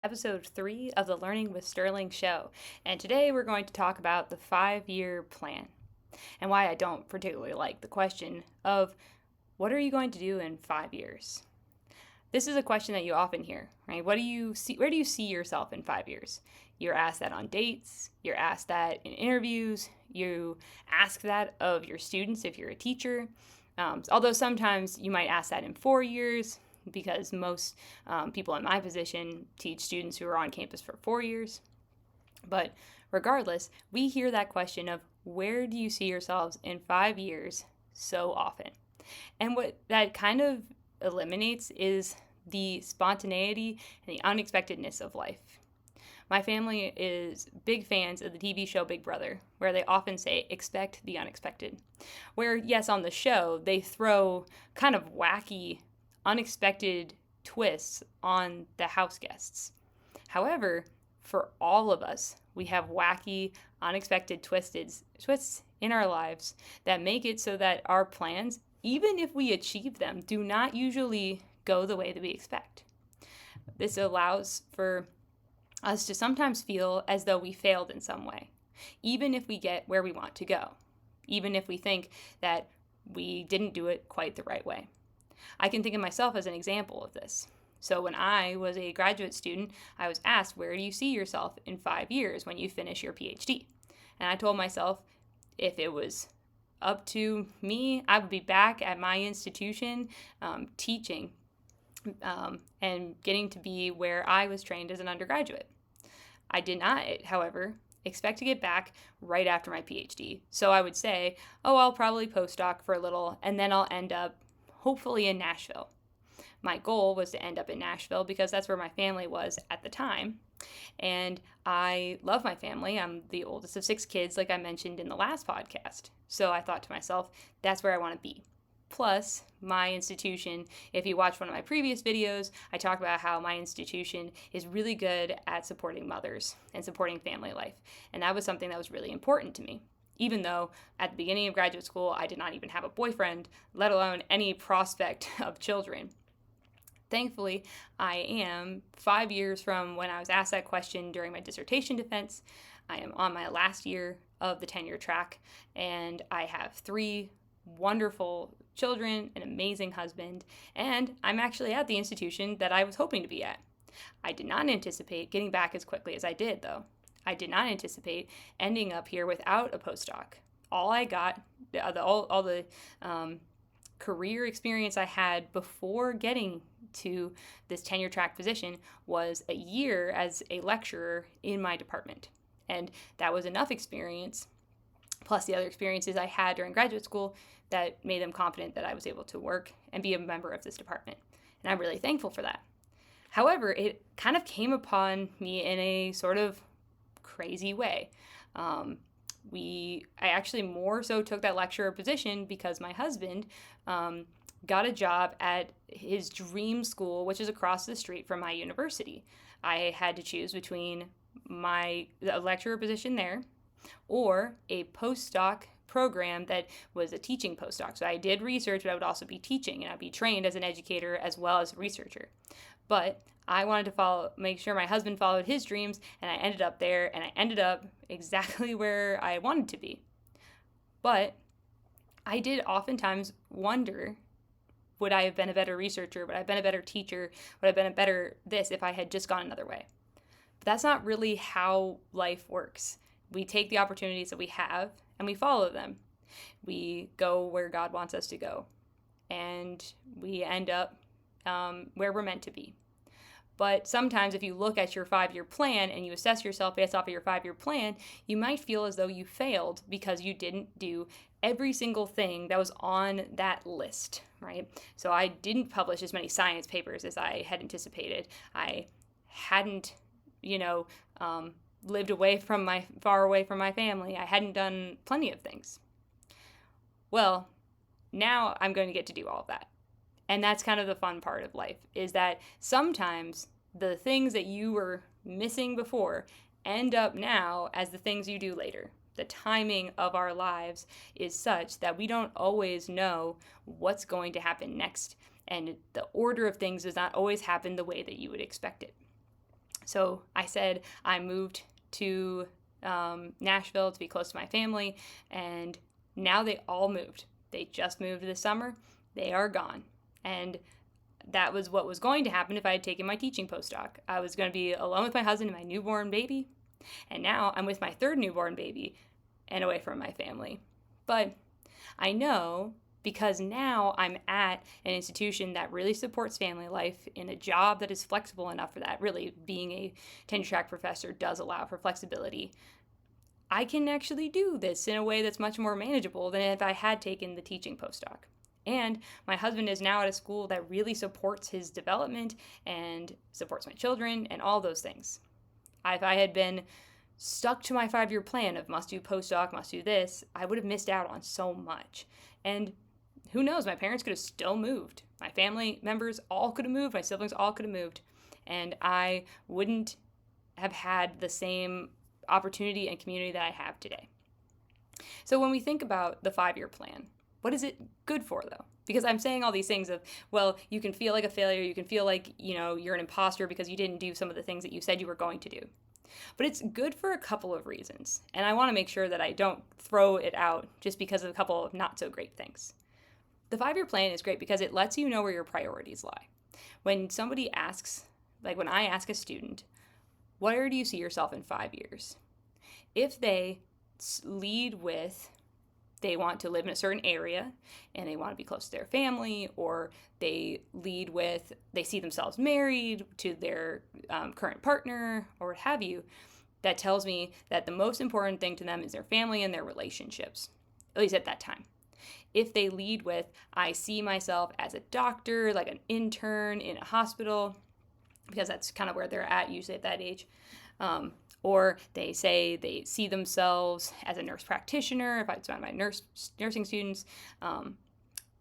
Episode 3 of the Learning with Sterling show. And today we're going to talk about the 5-year plan and why I don't particularly like the question of what are you going to do in 5 years? This is a question that you often hear, right? What do you see Where do you see yourself in 5 years? You're asked that on dates, you're asked that in interviews, you ask that of your students if you're a teacher. Although sometimes you might ask that in 4 years, because most people in my position teach students who are on campus for 4 years. But regardless, we hear that question of where do you see yourselves in 5 years so often? And what that kind of eliminates is the spontaneity and the unexpectedness of life. My family is big fans of the TV show Big Brother, where they often say, expect the unexpected. Where, yes, on the show, they throw kind of wacky unexpected twists on the house guests. However, for all of us, we have wacky, unexpected twists in our lives that make it so that our plans, even if we achieve them, do not usually go the way that we expect. This allows for us to sometimes feel as though we failed in some way, even if we get where we want to go, even if we think that we didn't do it quite the right way. I can think of myself as an example of this. So when I was a graduate student, I was asked, where do you see yourself in 5 years when you finish your PhD? And I told myself, if it was up to me, I would be back at my institution teaching and getting to be where I was trained as an undergraduate. I did not, however, expect to get back right after my PhD. So I would say, oh, I'll probably postdoc for a little, and then I'll end up hopefully in Nashville. My goal was to end up in Nashville because that's where my family was at the time. And I love my family. I'm the oldest of 6 kids, like I mentioned in the last podcast. So I thought to myself, that's where I want to be. Plus, my institution, if you watch one of my previous videos, I talk about how my institution is really good at supporting mothers and supporting family life. And that was something that was really important to me. Even though at the beginning of graduate school, I did not even have a boyfriend, let alone any prospect of children. Thankfully, I am 5 years from when I was asked that question during my dissertation defense. I am on my last year of the tenure track, and I have 3 wonderful children, an amazing husband, and I'm actually at the institution that I was hoping to be at. I did not anticipate getting back as quickly as I did, though. I did not anticipate ending up here without a postdoc. All I got, all the career experience I had before getting to this tenure track position was a year as a lecturer in my department. And that was enough experience, plus the other experiences I had during graduate school, that made them confident that I was able to work and be a member of this department. And I'm really thankful for that. However, it kind of came upon me in a sort of crazy way. I actually more so took that lecturer position because my husband got a job at his dream school, which is across the street from my university. I had to choose between a lecturer position there or a postdoc program that was a teaching postdoc. So I did research, but I would also be teaching, and I'd be trained as an educator as well as a researcher. But I wanted to make sure my husband followed his dreams, and I ended up there, and I ended up exactly where I wanted to be. But I did oftentimes wonder, would I have been a better researcher? Would I have been a better teacher? Would I have been a better this if I had just gone another way? But that's not really how life works. We take the opportunities that we have, and we follow them. We go where God wants us to go, and we end up where we're meant to be. But sometimes if you look at your 5-year plan and you assess yourself based off of your 5-year plan, you might feel as though you failed because you didn't do every single thing that was on that list, right? So I didn't publish as many science papers as I had anticipated. I hadn't, lived far away from my family. I hadn't done plenty of things. Well, now I'm going to get to do all of that. And that's kind of the fun part of life, is that sometimes the things that you were missing before end up now as the things you do later. The timing of our lives is such that we don't always know what's going to happen next, and the order of things does not always happen the way that you would expect it. So I said I moved to Nashville to be close to my family, and now they all moved. They just moved this summer. They are gone. And that was what was going to happen if I had taken my teaching postdoc. I was going to be alone with my husband and my newborn baby, and now I'm with my third newborn baby and away from my family. But I know because now I'm at an institution that really supports family life in a job that is flexible enough for that. Really, being a tenure track professor does allow for flexibility. I can actually do this in a way that's much more manageable than if I had taken the teaching postdoc. And my husband is now at a school that really supports his development and supports my children and all those things. If I had been stuck to my 5-year plan of must do postdoc, must do this, I would have missed out on so much. And who knows, my parents could have still moved. My family members all could have moved, my siblings all could have moved, and I wouldn't have had the same opportunity and community that I have today. So when we think about the 5-year plan, what is it good for, though? Because I'm saying all these things of, well, you can feel like a failure, you can feel like, you're an imposter because you didn't do some of the things that you said you were going to do. But it's good for a couple of reasons, and I want to make sure that I don't throw it out just because of a couple of not so great things. The 5-year plan is great because it lets you know where your priorities lie. When somebody asks, like when I ask a student, where do you see yourself in 5 years? If they lead with they want to live in a certain area and they want to be close to their family, or they lead with they see themselves married to their current partner or what have you, that tells me that the most important thing to them is their family and their relationships, at least at that time. If they lead with, I see myself as a doctor, like an intern in a hospital, because that's kind of where they're at usually at that age, or they say they see themselves as a nurse practitioner, if it's one of my nursing students,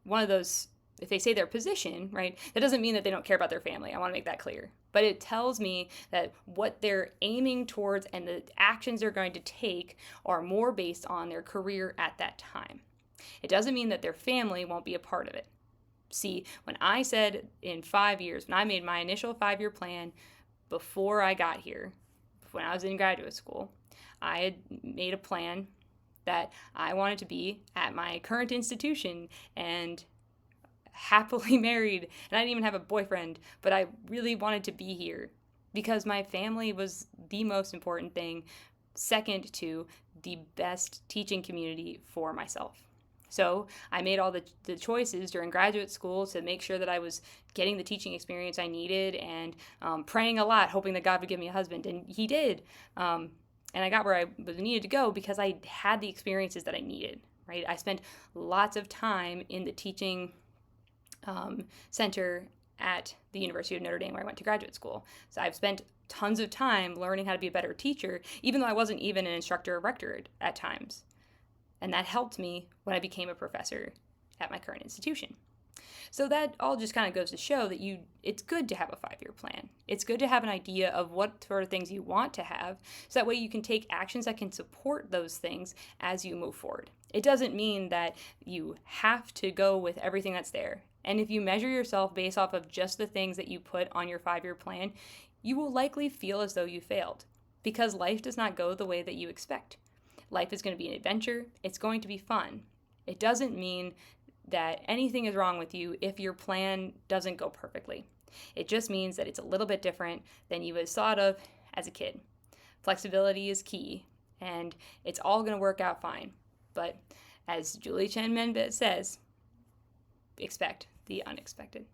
one of those, if they say their position, right, that doesn't mean that they don't care about their family. I want to make that clear. But it tells me that what they're aiming towards and the actions they're going to take are more based on their career at that time. It doesn't mean that their family won't be a part of it. See, when I said in 5 years, when I made my initial 5-year plan before I got here, when I was in graduate school, I had made a plan that I wanted to be at my current institution and happily married, and I didn't even have a boyfriend, but I really wanted to be here because my family was the most important thing, second to the best teaching community for myself. So I made all the choices during graduate school to make sure that I was getting the teaching experience I needed and praying a lot, hoping that God would give me a husband. And he did. And I got where I was needed to go because I had the experiences that I needed, right? I spent lots of time in the teaching center at the University of Notre Dame where I went to graduate school. So I've spent tons of time learning how to be a better teacher, even though I wasn't even an instructor or rector at times. And that helped me when I became a professor at my current institution. So that all just kind of goes to show that it's good to have a 5-year plan. It's good to have an idea of what sort of things you want to have, so that way you can take actions that can support those things as you move forward. It doesn't mean that you have to go with everything that's there. And if you measure yourself based off of just the things that you put on your 5-year plan, you will likely feel as though you failed, because life does not go the way that you expect. Life is going to be an adventure. It's going to be fun. It doesn't mean that anything is wrong with you if your plan doesn't go perfectly. It just means that it's a little bit different than you had thought of as a kid. Flexibility is key, and it's all going to work out fine. But as Julie Chen Menbet says, expect the unexpected.